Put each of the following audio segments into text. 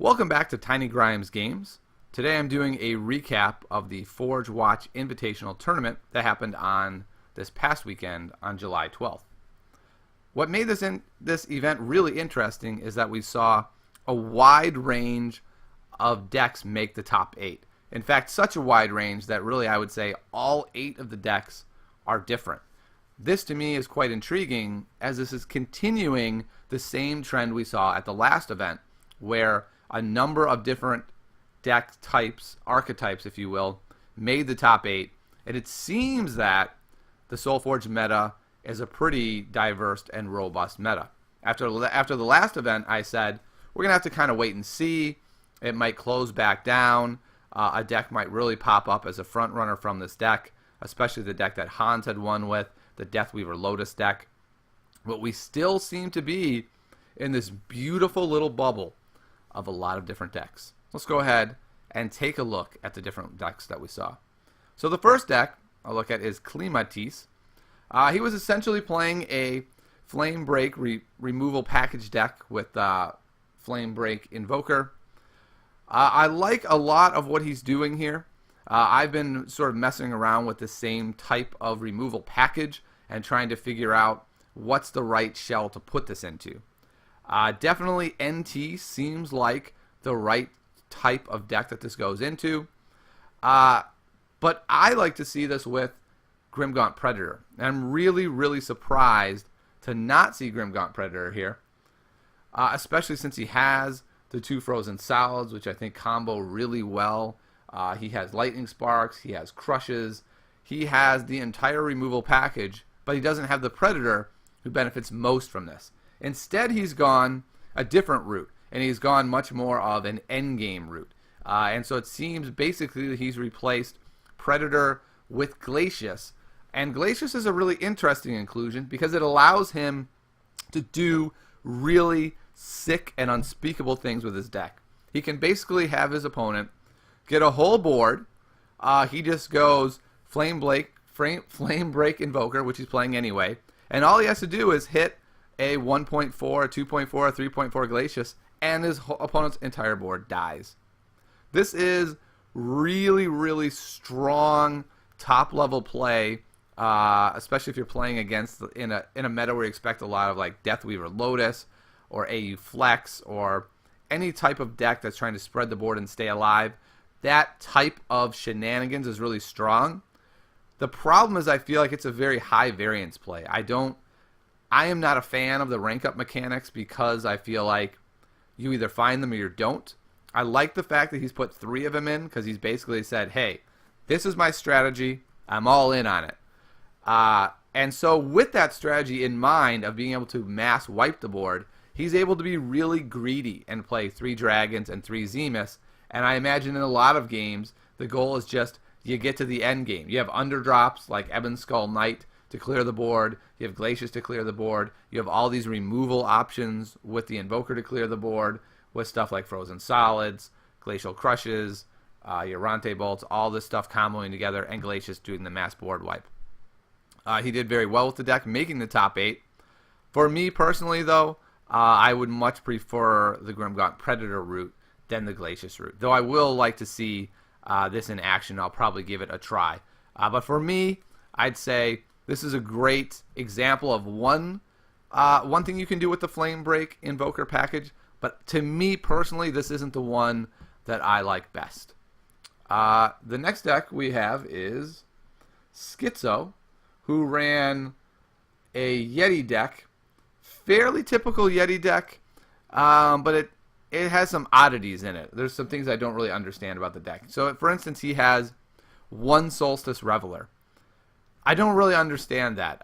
Welcome back to Tiny Grimes Games. Today I'm doing a recap of the Forge Watch Invitational Tournament that happened on this past weekend on July 12th. What made this event really interesting is that we saw a wide range of decks make the top 8. In fact, such a wide range that really I would say all 8 of the decks are different. This to me is quite intriguing, as this is continuing the same trend we saw at the last event, where a number of different deck types, archetypes if you will, made the top 8, and it seems that the Solforge meta is a pretty diverse and robust meta. After the last event, I said we're going to have to kind of wait and see. It might close back down. A deck might really pop up as a front runner from this deck, especially the deck that Hans had won with, the Deathweaver Lotus deck. But we still seem to be in this beautiful little bubble of a lot of different decks. Let's go ahead and take a look at the different decks that we saw. So the first deck I'll look at is Klimatis. He was essentially playing a Flame Break removal package deck with Flame Break Invoker. I like a lot of what he's doing here. I've been sort of messing around with the same type of removal package and trying to figure out what's the right shell to put this into. Definitely NT seems like the right type of deck that this goes into. But I like to see this with Grimgaunt Predator. And I'm really surprised to not see Grimgaunt Predator here. Especially since he has the 2 Frozen Solids, which I think combo really well. He has Lightning Sparks, he has Crushes, he has the entire removal package, but he doesn't have the Predator who benefits most from this. Instead, he's gone a different route, and he's gone much more of an endgame route. And so it seems basically that he's replaced Predator with Glacius. And Glacius is a really interesting inclusion because it allows him to do really sick and unspeakable things with his deck. He can basically have his opponent get a whole board. He just goes Flame Break Invoker, which he's playing anyway. And all he has to do is hit a 1.4, a 2.4, a 3.4 Glacius, and his opponent's entire board dies. This is really strong top-level play, especially if you're playing against in a meta where you expect a lot of like Deathweaver Lotus or AU Flex or any type of deck that's trying to spread the board and stay alive. That type of shenanigans is really strong. The problem is I feel like it's a very high variance play. I am not a fan of the rank up mechanics because I feel like you either find them or you don't. I like the fact that he's put 3 of them in because he's basically said, hey, this is my strategy. I'm all in on it. And so with that strategy in mind of being able to mass wipe the board, he's able to be really greedy and play 3 Dragons and 3 Zemus. And I imagine in a lot of games, the goal is just you get to the end game. You have underdrops like Ebon Skull Knight to clear the board. You have Glacius to clear the board. You have all these removal options with the Invoker to clear the board, with stuff like Frozen Solids, Glacial Crushes, Yorante Bolts, all this stuff comboing together, and Glacius doing the mass board wipe. He did very well with the deck, making the top 8. For me personally, though, I would much prefer the Grimgaunt Predator route than the Glacius route. Though I will like to see this in action. I'll probably give it a try. But for me, I'd say this is a great example of one thing you can do with the Flame Break Invoker package. But to me personally, this isn't the one that I like best. The next deck we have is Schizo, who ran a Yeti deck. Fairly typical Yeti deck, but it has some oddities in it. There's some things I don't really understand about the deck. So, for instance, he has 1 Solstice Reveler. I don't really understand that.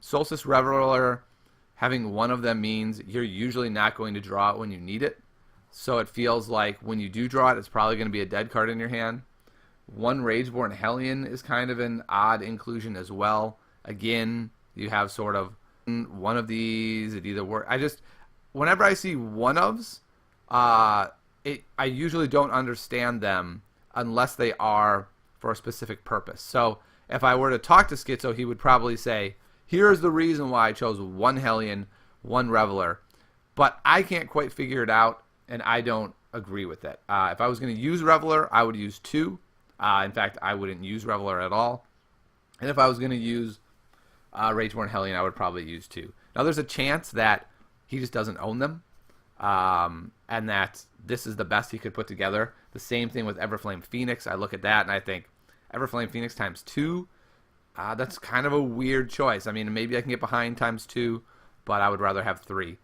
Solstice Reveler, having 1 of them means you're usually not going to draw it when you need it. So it feels like when you do draw it, it's probably going to be a dead card in your hand. 1 Rageborn Hellion is kind of an odd inclusion as well. Again, you have sort of one of these. It either works. Whenever I see one-ofs, I usually don't understand them unless they are for a specific purpose. So if I were to talk to Schizo, he would probably say, here's the reason why I chose 1 Hellion, 1 Reveler. But I can't quite figure it out. and I don't agree with it. If I was going to use Reveler, I would use 2. In fact, I wouldn't use Reveler at all. And if I was going to use Rageborn Hellion, I would probably use 2. Now, there's a chance that he just doesn't own them, and that this is the best he could put together. The same thing with Everflame Phoenix. I look at that, and I think Everflame Phoenix times 2, that's kind of a weird choice. I mean, maybe I can get behind times 2, but I would rather have 3.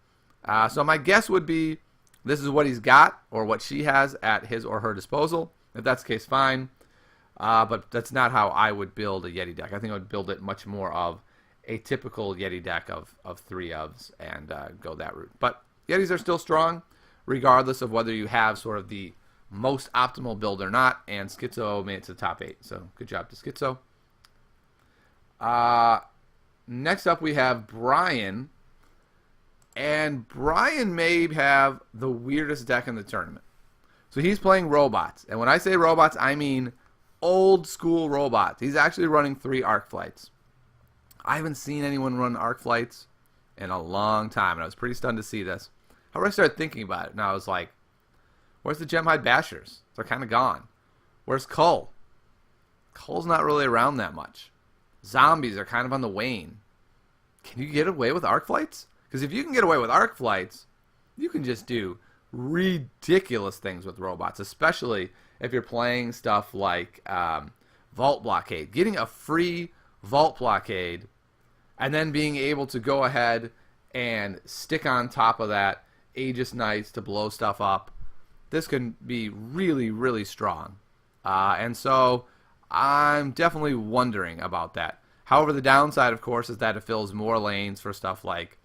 So my guess would be this is what he's got, or what she has at his or her disposal. If that's the case, fine. But that's not how I would build a Yeti deck. I think I would build it much more of a typical Yeti deck of 3 ofs and go that route. But Yetis are still strong, regardless of whether you have sort of the most optimal build or not. And Schizo made it to the top 8, so good job to Schizo. Next up, we have Brian. And Brian may have the weirdest deck in the tournament. So he's playing robots. And when I say robots, I mean old school robots. He's actually running 3 Arc Flights. I haven't seen anyone run Arc Flights in a long time, and I was pretty stunned to see this. However, I started thinking about it, and I was like, where's the Gemhide Bashers? They're kind of gone. Where's Cull? Cull's not really around that much. Zombies are kind of on the wane. Can you get away with Arc Flights? Because if you can get away with Arc Flights, you can just do ridiculous things with robots, especially if you're playing stuff like Vault Blockade. Getting a free Vault Blockade and then being able to go ahead and stick on top of that Aegis Knights to blow stuff up. This can be really, really strong. And so I'm definitely wondering about that. However, the downside, of course, is that it fills more lanes for stuff like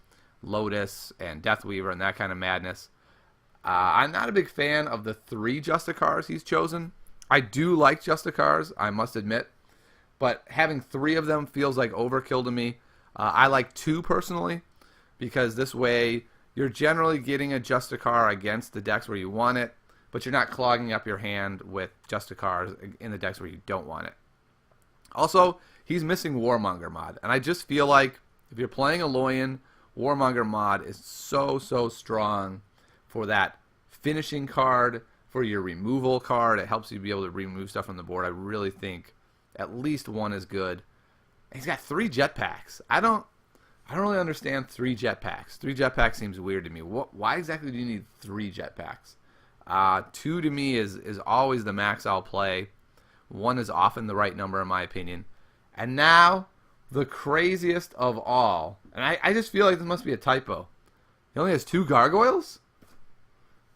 Lotus and Deathweaver and that kind of madness. I'm not a big fan of the 3 Justicars he's chosen. I do like Justicars, I must admit, but having 3 of them feels like overkill to me. I like 2 personally, because this way you're generally getting a Justicar against the decks where you want it, but you're not clogging up your hand with Justicars in the decks where you don't want it. Also, he's missing Warmonger mod, and I just feel like if you're playing a Loyan, Warmonger mod is so strong for that finishing card, for your removal card. It helps you be able to remove stuff from the board. I really think at least 1 is good. And he's got 3 jetpacks. I don't really understand 3 jetpacks. 3 jetpacks seems weird to me. Why exactly do you need 3 jetpacks? 2 to me is always the max I'll play. 1 is often the right number in my opinion. And now, the craziest of all, and I just feel like this must be a typo. He only has 2 gargoyles?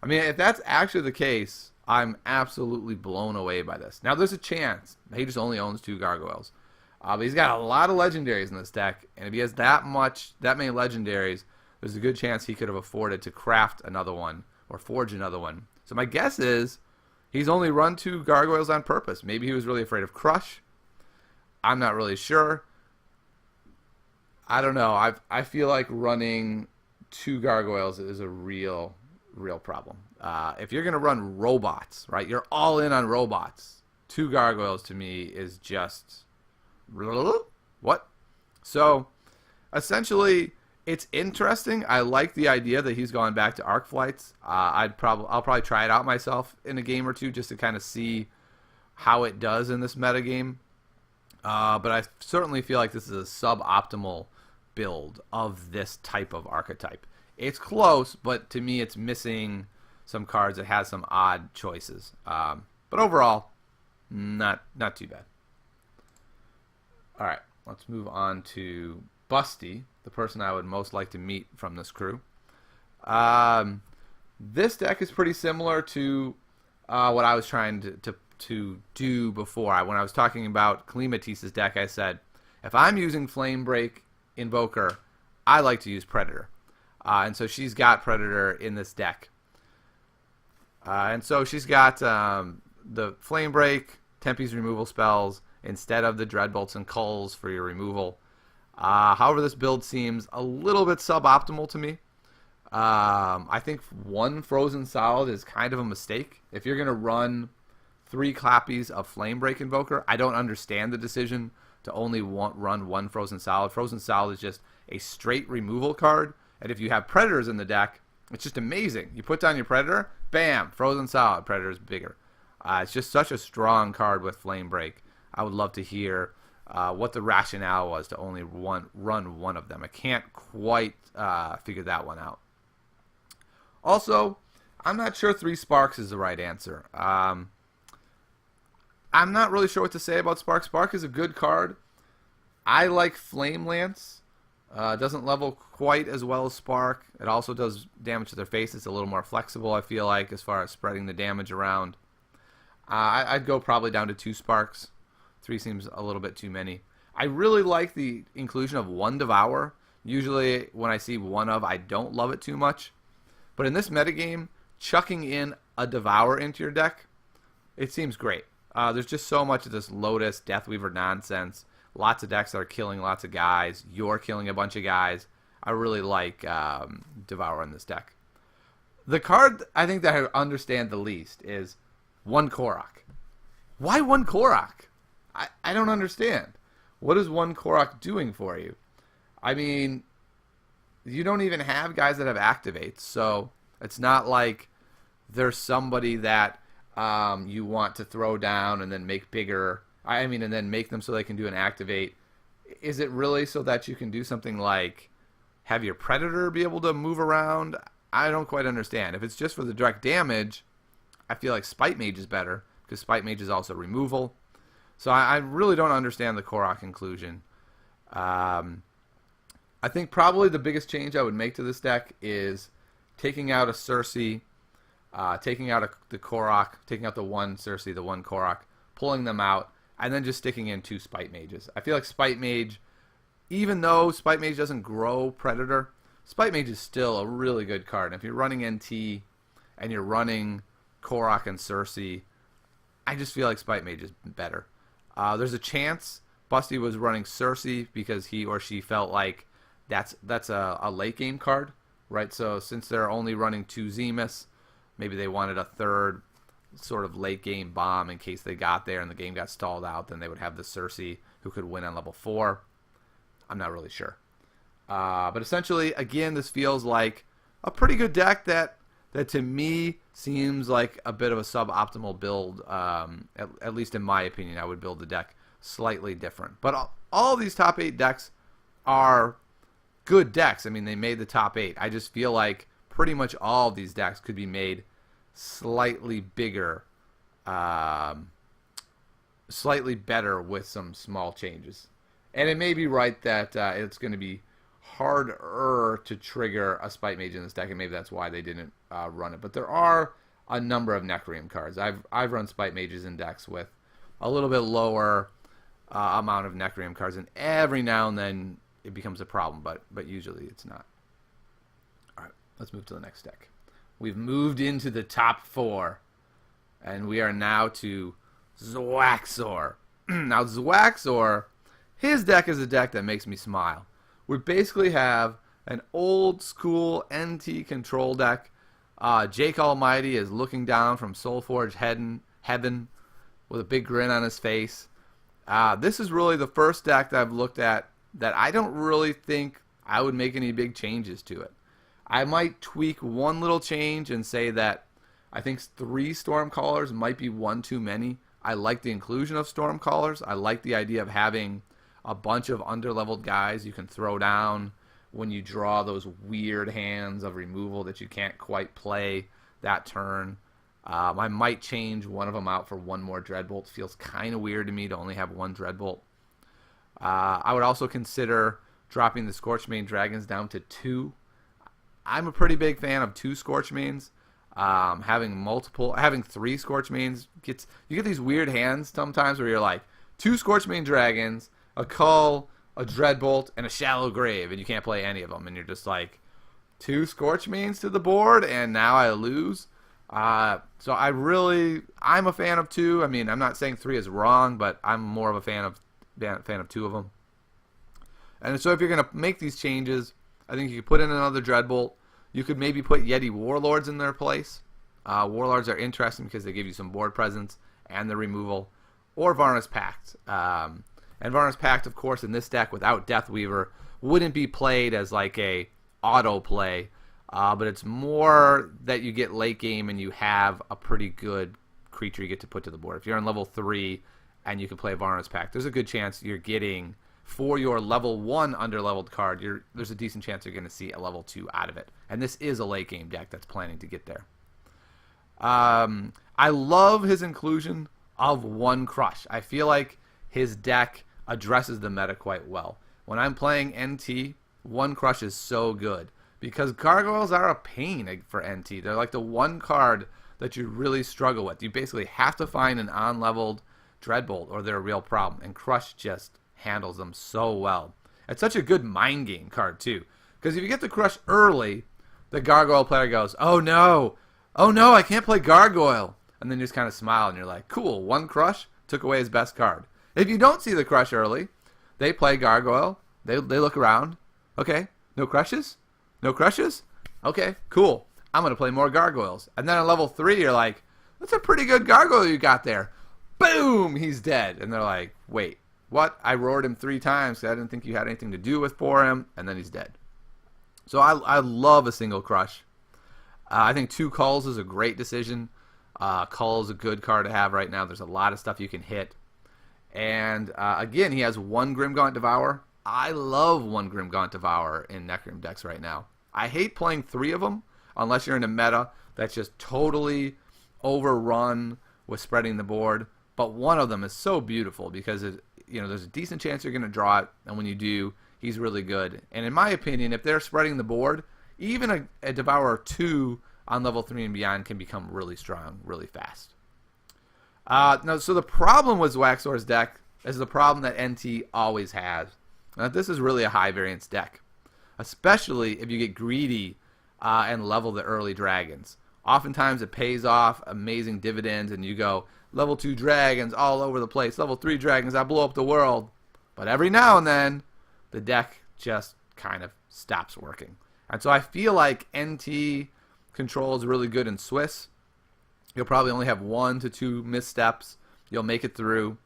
I mean, if that's actually the case, I'm absolutely blown away by this. Now, there's a chance he just only owns 2 gargoyles. But he's got a lot of legendaries in this deck, and if he has that many legendaries, there's a good chance he could have afforded to craft another one or forge another one. So my guess is he's only run 2 gargoyles on purpose. Maybe he was really afraid of Crush. I'm not really sure. I don't know. I feel like running 2 gargoyles is a real problem. If you're going to run robots, right, you're all in on robots. 2 gargoyles to me is just what? So essentially, it's interesting. I like the idea that he's going back to Arc Flights. I'll probably try it out myself in a game or 2 just to kind of see how it does in this metagame. But I certainly feel like this is a suboptimal build of this type of archetype. It's close, but to me it's missing some cards. It has some odd choices. But overall, not too bad. Alright, let's move on to Busty, the person I would most like to meet from this crew. This deck is pretty similar to what I was trying to do before. When I was talking about Klimatis's deck, I said, if I'm using Flame Break Invoker, I like to use Predator. And so she's got Predator in this deck. And so she's got the Flame Break, Tempe's removal spells, instead of the Dreadbolts and Culls for your removal. However, this build seems a little bit suboptimal to me. I think 1 Frozen Solid is kind of a mistake. If you're going to run 3 copies of Flame Break Invoker, I don't understand the decision to only run 1 Frozen Solid. Frozen Solid is just a straight removal card, and if you have Predators in the deck, It's just amazing. You put down your Predator, bam, frozen solid. Predator's bigger. It's just such a strong card with Flame Break. I would love to hear what the rationale was to only run one of them. I can't quite figure that one out. Also, I'm not sure 3 Sparks is the right answer. I'm not really sure what to say about Spark. Spark is a good card. I like Flame Lance. Doesn't level quite as well as Spark. It also does damage to their face. It's a little more flexible, I feel like, as far as spreading the damage around. I'd go probably down to 2 Sparks. 3 seems a little bit too many. I really like the inclusion of 1 Devour. Usually when I see 1 of, I don't love it too much. But in this metagame, chucking in a Devour into your deck, it seems great. There's just so much of this Lotus, Deathweaver nonsense. Lots of decks that are killing lots of guys. You're killing a bunch of guys. I really like Devour in this deck. The card I think that I understand the least is 1 Korok. Why 1 Korok? I don't understand. What is 1 Korok doing for you? I mean, you don't even have guys that have activates, so it's not like there's somebody that you want to throw down and then make bigger. I mean, and then make them so they can do an activate. Is it really so that you can do something like have your Predator be able to move around? I don't quite understand. If it's just for the direct damage, I feel like Spite Mage is better, because Spite Mage is also removal. So I really don't understand the Korok inclusion. I think probably the biggest change I would make to this deck is taking out a Cersei, taking out the Korok, taking out the 1 Cersei, the 1 Korok, pulling them out, and then just sticking in 2 Spite Mages. I feel like Spite Mage, even though Spite Mage doesn't grow Predator, Spite Mage is still a really good card. And if you're running NT and you're running Korok and Cersei, I just feel like Spite Mage is better. There's a chance Busty was running Cersei because he or she felt like that's a late game card, right? So since they're only running 2 Zemus, maybe they wanted a third sort of late game bomb in case they got there and the game got stalled out. Then they would have the Cersei who could win on level 4. I'm not really sure. But essentially, again, this feels like a pretty good deck that to me seems like a bit of a suboptimal build. At least in my opinion, I would build the deck slightly different. But all these top 8 decks are good decks. I mean, they made the top 8. I just feel like pretty much all of these decks could be made slightly bigger, slightly better with some small changes. And it may be right that it's going to be harder to trigger a Spite Mage in this deck, and maybe that's why they didn't run it. But there are a number of Necreum cards. I've run Spite Mages in decks with a little bit lower amount of Necreum cards, and every now and then it becomes a problem, but usually it's not. All right, let's move to the next deck. We've moved into the top 4, and we are now to Zwaxor. Now, Zwaxor, his deck is a deck that makes me smile. We basically have an old school NT control deck. Jake Almighty is looking down from Solforge heaven with a big grin on his face. This is really the first deck that I've looked at that I don't really think I would make any big changes to it. I might tweak one little change and say that I think 3 Stormcallers might be one too many. I like the inclusion of Stormcallers. I like the idea of having a bunch of underleveled guys you can throw down when you draw those weird hands of removal that you can't quite play that turn. I might change one of them out for 1 more Dreadbolt. Feels kind of weird to me to only have 1 Dreadbolt. I would also consider dropping the Scorchmane Dragons down to 2. I'm a pretty big fan of 2 Scorchmanes. Having 3 Scorchmanes you get these weird hands sometimes where you're like 2 Scorchmane Dragons, a Cull, a Dreadbolt, and a Shallow Grave, and you can't play any of them, and you're just like 2 Scorchmanes to the board, and now I lose. So I'm a fan of 2. I mean, I'm not saying 3 is wrong, but I'm more of a fan of 2 of them. And so if you're going to make these changes, I think you could put in another Dreadbolt. You could maybe put Yeti Warlords in their place. Warlords are interesting because they give you some board presence and the removal. Or Varna's Pact. And Varna's Pact, of course, in this deck without Deathweaver, wouldn't be played as like a auto play. but it's more that you get late game and you have a pretty good creature you get to put to the board. If you're on level 3 and you can play Varna's Pact, there's a good chance you're getting, for your level 1 underleveled card, there's a decent chance you're going to see a level 2 out of it. And this is a late game deck that's planning to get there. I love his inclusion of one crush. I feel like his deck addresses the meta quite well. When I'm playing NT, one crush is so good because gargoyles are a pain for NT. They're like the one card that you really struggle with. You basically have to find an on-leveled Dreadbolt or they're a real problem, and crush just handles them so well. It's such a good mind game card too, because if you get the crush early, the gargoyle player goes, oh no, I can't play gargoyle, and then you just kind of smile and you're like, cool, one crush took away his best card. If you don't see the crush early, they play gargoyle, they look around, okay, no crushes, okay, cool, I'm gonna play more gargoyles, and then on level 3 you're like, that's a pretty good gargoyle you got there, boom, he's dead, and they're like, wait, what? I roared him 3 times because I didn't think you had anything to do with for him, and then he's dead. So I love a single crush. I think 2 Culls is a great decision. Cull is a good card to have right now. There's a lot of stuff you can hit. And again, he has 1 Grimgaunt Devour. I love 1 Grimgaunt Devour in Necrim decks right now. I hate playing 3 of them unless you're in a meta that's just totally overrun with spreading the board. But one of them is so beautiful because there's a decent chance you're going to draw it, and when you do, he's really good. And in my opinion, if they're spreading the board, even a Devourer 2 on level 3 and beyond can become really strong really fast. So the problem with Zwaxor's deck is the problem that NT always has. This is really a high variance deck, especially if you get greedy and level the early dragons. Oftentimes it pays off amazing dividends and you go, level 2 dragons all over the place, level 3 dragons, I blow up the world. But every now and then, the deck just kind of stops working. And so I feel like NT control is really good in Swiss. You'll probably only have 1 to 2 missteps. You'll make it through.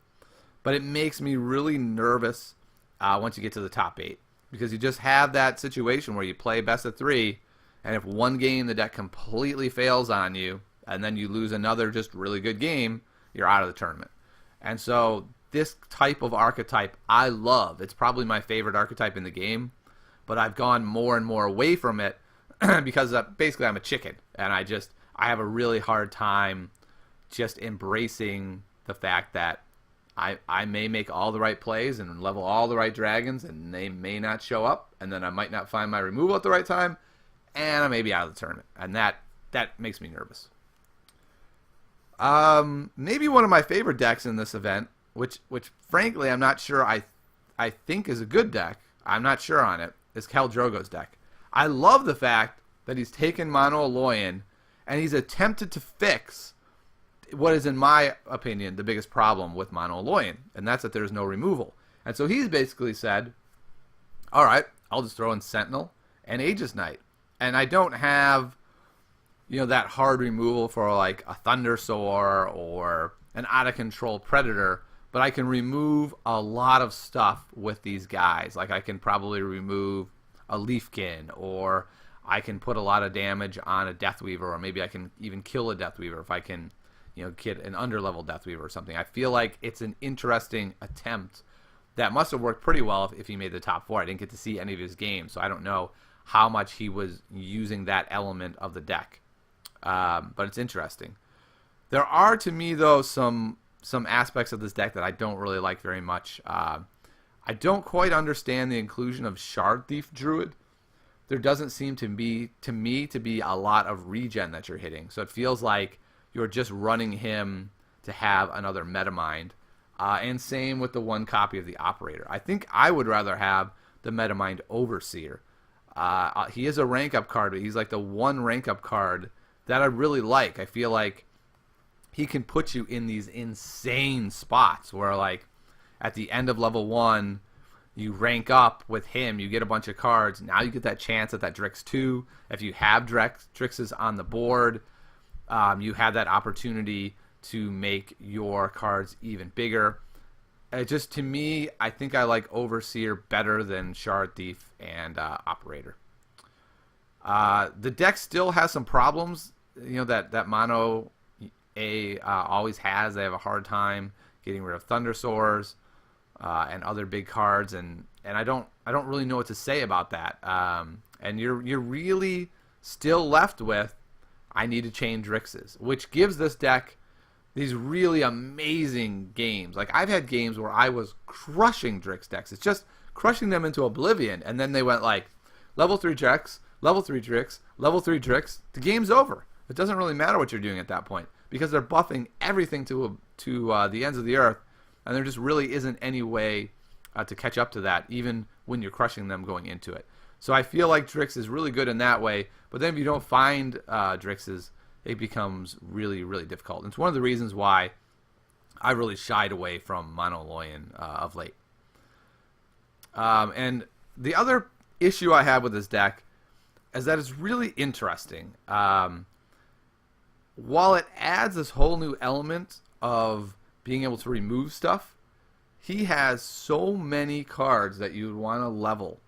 But it makes me really nervous once you get to the top 8. Because you just have that situation where you play best of 3, and if one game the deck completely fails on you, and then you lose another just really good game, you're out of the tournament. And so this type of archetype I love. It's probably my favorite archetype in the game, but I've gone more and more away from it because basically I'm a chicken, and I have a really hard time just embracing the fact that I may make all the right plays and level all the right dragons, and they may not show up, and then I might not find my removal at the right time, and I may be out of the tournament, and that makes me nervous. Maybe one of my favorite decks in this event, which frankly I'm not sure I think is a good deck, I'm not sure on it, is Khal Drogo's deck. I love the fact that he's taken Monologuin and he's attempted to fix what is, in my opinion, the biggest problem with Monologuin, and that's that there's no removal. And so he's basically said, all right, I'll just throw in Sentinel and Aegis Knight. And I don't have, that hard removal for like a Thundersoar or an out-of-control Predator, but I can remove a lot of stuff with these guys. Like I can probably remove a Leafkin, or I can put a lot of damage on a Deathweaver, or maybe I can even kill a Deathweaver if I can, get an underlevel Deathweaver or something. I feel like it's an interesting attempt that must have worked pretty well if he made the top 4. I didn't get to see any of his games, so I don't know how much he was using that element of the deck. But it's interesting. There are, to me, though, some aspects of this deck that I don't really like very much. I don't quite understand the inclusion of Shard Thief Druid. There doesn't seem to me to be a lot of regen that you're hitting. So it feels like you're just running him to have another Metamind. And same with the 1 copy of the Operator. I think I would rather have the Metamind Overseer. He is a rank up card, but he's like the 1 rank up card that I really like. I feel like he can put you in these insane spots where, like, at the end of level 1, you rank up with him, you get a bunch of cards. Now you get that chance at that Drix 2. If you have Drixes on the board, you have that opportunity to make your cards even bigger. Just to me, I think I like Overseer better than Shard Thief and Operator. The deck still has some problems, that mono always has. They have a hard time getting rid of Thundersaurs and other big cards, and I don't really know what to say about that. And you're really still left with, I need to chain Drixes, which gives this deck these really amazing games. Like, I've had games where I was crushing Drix decks. It's just crushing them into oblivion, and then they went like level 3 Drix, level 3 Drix, level 3 Drix. The game's over. It doesn't really matter what you're doing at that point because they're buffing everything to the ends of the earth, and there just really isn't any way to catch up to that, even when you're crushing them going into it. So I feel like Drix is really good in that way, but then if you don't find Drixes, it becomes really, really difficult. And it's one of the reasons why I really shied away from Monologuin of late. And the other issue I have with this deck is that it's really interesting. While it adds this whole new element of being able to remove stuff, he has so many cards that you would want to level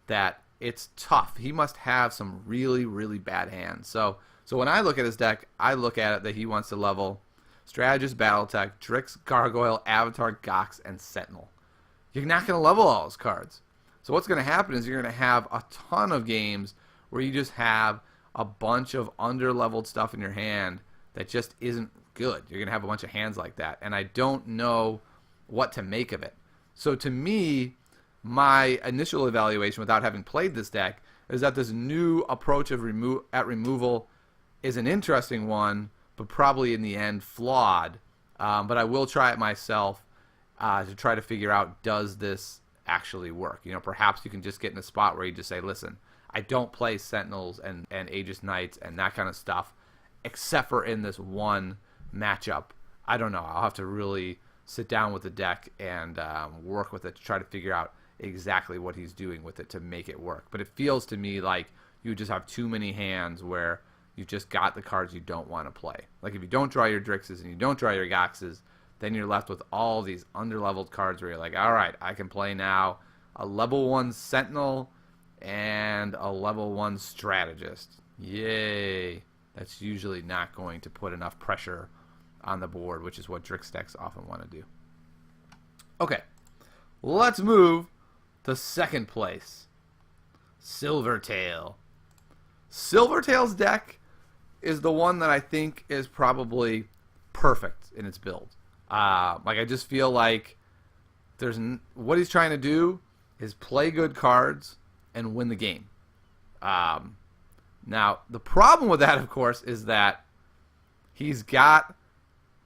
that it's tough. He must have some really, really bad hands. So when I look at his deck, I look at it that he wants to level Strategist, Battletech, Drix, Gargoyle, Avatar, Gox, and Sentinel. You're not going to level all those cards. So what's going to happen is you're going to have a ton of games where you just have a bunch of under-leveled stuff in your hand that just isn't good. You're going to have a bunch of hands like that, and I don't know what to make of it. So to me, my initial evaluation without having played this deck is that this new approach of removal is an interesting one, but probably in the end flawed. But I will try it myself to try to figure out, does this actually work? Perhaps you can just get in a spot where you just say, listen, I don't play Sentinels and Aegis Knights and that kind of stuff, except for in this one matchup. I don't know. I'll have to really sit down with the deck and work with it to try to figure out exactly what he's doing with it to make it work. But it feels to me like you just have too many hands where you've just got the cards you don't want to play. Like if you don't draw your Drixes and you don't draw your Goxes, then you're left with all these underleveled cards where you're like, all right, I can play now a level 1 Sentinel and a level 1 Strategist. Yay. That's usually not going to put enough pressure on the board, which is what Drix decks often want to do. Okay, let's move to second place. Silvertail. Silvertail's deck is the one that I think is probably perfect in its build. I just feel like what he's trying to do is play good cards and win the game. Now, the problem with that, of course, is that he's got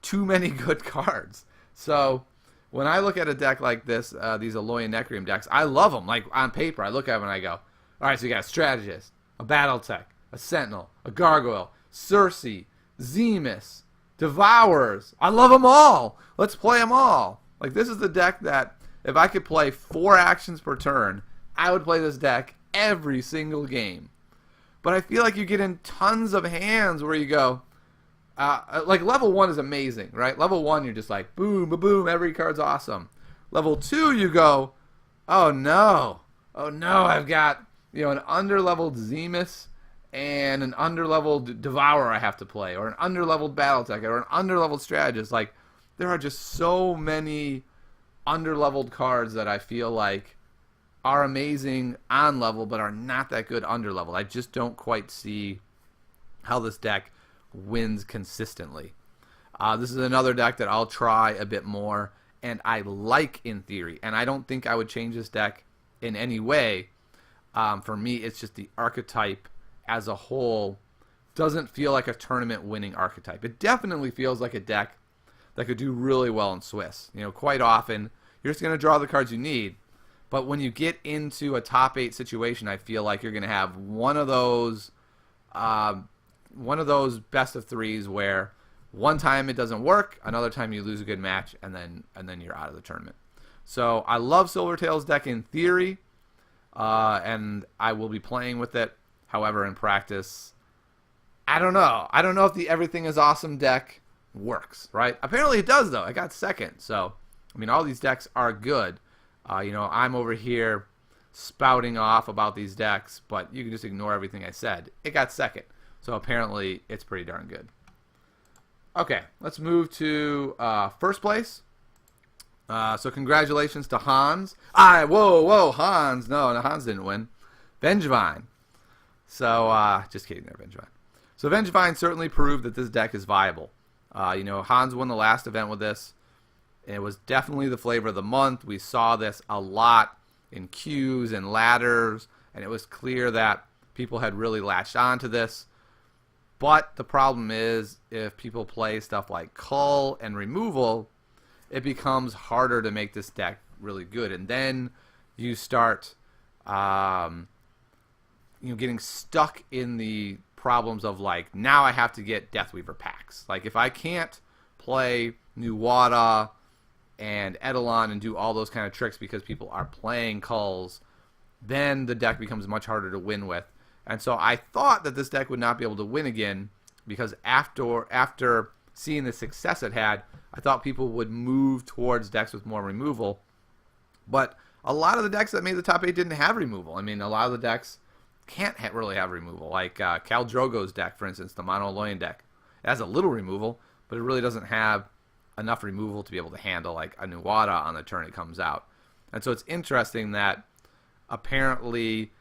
too many good cards. So when I look at a deck like this, these Alolan Necreum decks, I love them. Like on paper, I look at them and I go, all right, so you got a Strategist, a Battletech, a Sentinel, a Gargoyle, Cersei, Zemus, Devourers. I love them all. Let's play them all. Like, this is the deck that if I could play 4 actions per turn, I would play this deck every single game. But I feel like you get in tons of hands where you go, like level 1 is amazing, right? Level 1, you're just like, boom, boom, boom, every card's awesome. Level 2, you go, oh no, I've got an underleveled Zemus and an underleveled Devourer I have to play, or an underleveled Battletech, or an underleveled Strategist. Like, there are just so many underleveled cards that I feel like are amazing on level, but are not that good underleveled. I just don't quite see how this deck wins consistently. This is another deck that I'll try a bit more, and I like in theory, and I don't think I would change this deck in any way. For me, it's just the archetype as a whole doesn't feel like a tournament-winning archetype. It definitely feels like a deck that could do really well in Swiss. Quite often, you're just going to draw the cards you need, but when you get into a top 8 situation, I feel like you're going to have one of those best of 3s where one time it doesn't work, another time you lose a good match, and then you're out of the tournament. So I love Silvertail's deck in theory, and I will be playing with it. However, in practice, I don't know. I don't know if the Everything is Awesome deck works, right? Apparently it does, though. I got second. So, all these decks are good. I'm over here spouting off about these decks, but you can just ignore everything I said. It got second. So apparently it's pretty darn good. Okay, let's move to first place. So congratulations to Hans. Whoa, Hans. No, Hans didn't win. Vengevine. So, just kidding there, Vengevine. So Vengevine certainly proved that this deck is viable. Hans won the last event with this. It was definitely the flavor of the month. We saw this a lot in queues and ladders, and it was clear that people had really latched onto this. But the problem is, if people play stuff like Cull and Removal, it becomes harder to make this deck really good. And then you start getting stuck in the problems of, like, now I have to get Deathweaver packs. Like, if I can't play Nuwada and Eidolon and do all those kind of tricks because people are playing Culls, then the deck becomes much harder to win with. And so I thought that this deck would not be able to win again, because after seeing the success it had, I thought people would move towards decks with more removal. But a lot of the decks that made the top 8 didn't have removal. I mean, a lot of the decks can't really have removal. Like Khal Drogo's deck, for instance, the Monologuin deck. It has a little removal, but it really doesn't have enough removal to be able to handle like a Nuwada on the turn it comes out. And so it's interesting that apparently,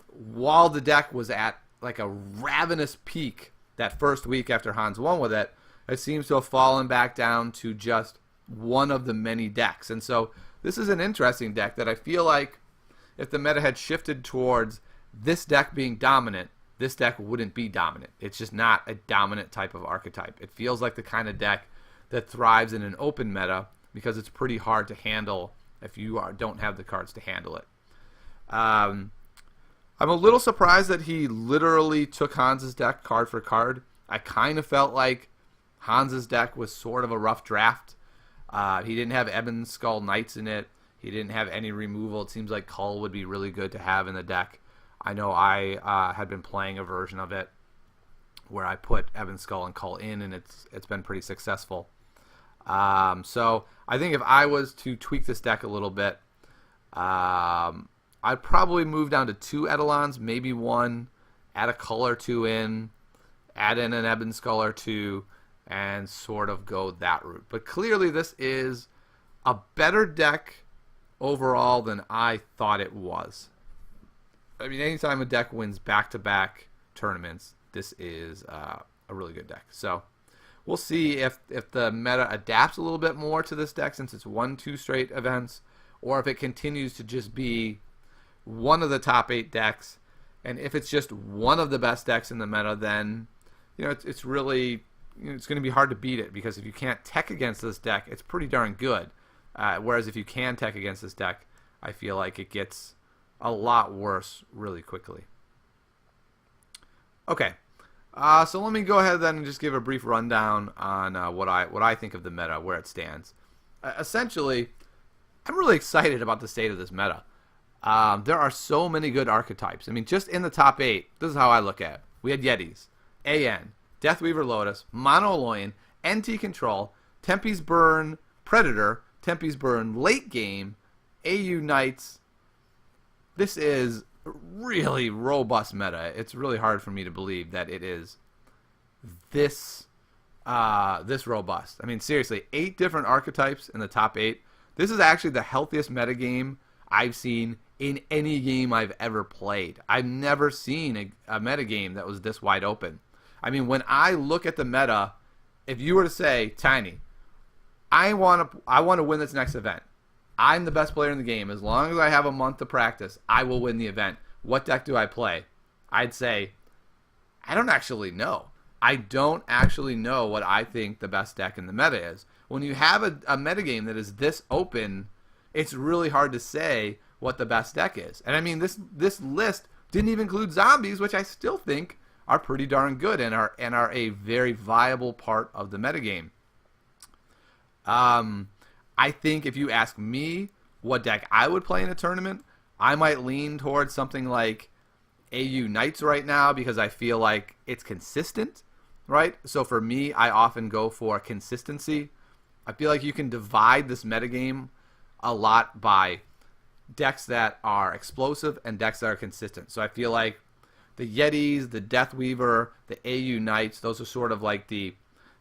while the deck was at like a ravenous peak that first week after Hans won with it, it seems to have fallen back down to just one of the many decks. And so this is an interesting deck that I feel like if the meta had shifted towards this deck being dominant, this deck wouldn't be dominant. It's just not a dominant type of archetype. It feels like the kind of deck that thrives in an open meta because it's pretty hard to handle if you don't have the cards to handle it. I'm a little surprised that he literally took Hans's deck card for card. I kind of felt like Hans's deck was sort of a rough draft. He didn't have Ebon Skull Knights in it. He didn't have any removal. It seems like Cull would be really good to have in the deck. I know I had been playing a version of it where I put Ebon Skull and Cull in, and it's been pretty successful. So I think if I was to tweak this deck a little bit, I'd probably move down to 2 Eidolons, maybe 1, add a Cull or 2 in, add in an Ebon Skull or 2, and sort of go that route. But clearly this is a better deck overall than I thought it was. I mean, anytime a deck wins back-to-back tournaments, this is a really good deck. So we'll see if the meta adapts a little bit more to this deck since it's won 2 straight events, or if it continues to just be one of the top 8 decks. And if it's just one of the best decks in the meta, then it's really it's going to be hard to beat it, because if you can't tech against this deck, it's pretty darn good. Whereas if you can tech against this deck, I feel like it gets a lot worse really quickly. Okay, so let me go ahead then and just give a brief rundown on what I think of the meta, where it stands. Essentially, I'm really excited about the state of this meta. There are so many good archetypes. I mean, just in the top 8, this is how I look at it. We had Yetis, AN, Deathweaver Lotus, Monologuin, NT Control, Tempe's Burn Predator, Tempe's Burn Late Game, AU Knights. This is really robust meta. It's really hard for me to believe that it is this robust. I mean, seriously, 8 different archetypes in the top 8. This is actually the healthiest metagame I've seen in any game I've ever played. I've never seen a metagame that was this wide open. I mean, when I look at the meta, if you were to say, Tiny, I want to win this next event. I'm the best player in the game. As long as I have a month to practice, I will win the event. What deck do I play? I'd say, I don't actually know. I don't actually know what I think the best deck in the meta is. When you have a metagame that is this open, it's really hard to say what the best deck is. And I mean, this list didn't even include zombies, which I still think are pretty darn good and are a very viable part of the metagame. I think if you ask me what deck I would play in a tournament, I might lean towards something like AU Knights right now, because I feel like it's consistent, right? So for me, I often go for consistency. I feel like you can divide this metagame a lot by decks that are explosive and decks that are consistent. So I feel like the Yetis, the Deathweaver, the AU Knights, those are sort of like the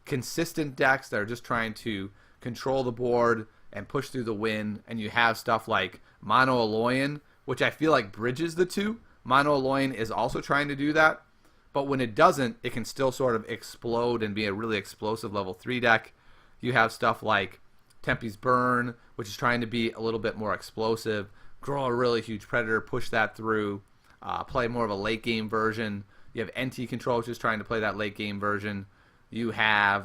consistent decks that are just trying to control the board and push through the win. And you have stuff like Monologuin, which I feel like bridges the two. Monologuin is also trying to do that, but when it doesn't, it can still sort of explode and be a really explosive level 3 deck. You have stuff like Tempe's Burn, which is trying to be a little bit more explosive, grow a really huge predator, push that through, play more of a late game version. You have NT Control, which is trying to play that late game version. You have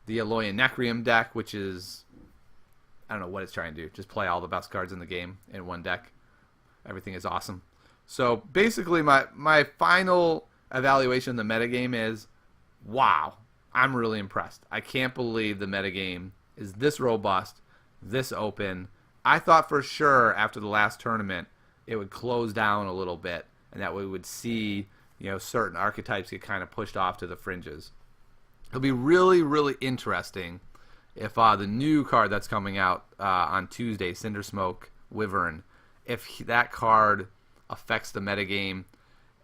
the Aloyan Necrium deck, which is, I don't know what it's trying to do. Just play all the best cards in the game in one deck. Everything is awesome. So basically my final evaluation of the metagame is, wow, I'm really impressed. I can't believe the metagame is this robust, this open. I thought for sure after the last tournament it would close down a little bit and that we would see, certain archetypes get kind of pushed off to the fringes. It'll be really, really interesting if the new card that's coming out on Tuesday, Cindersmoke Wyvern, if that card affects the metagame.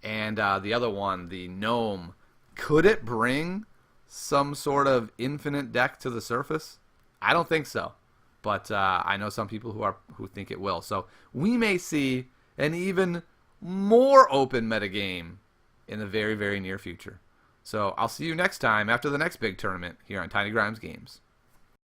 And the other one, the Gnome, could it bring some sort of infinite deck to the surface? I don't think so, but I know some people who think it will. So we may see an even more open metagame in the very, very near future. So I'll see you next time after the next big tournament here on Tiny Grimes Games.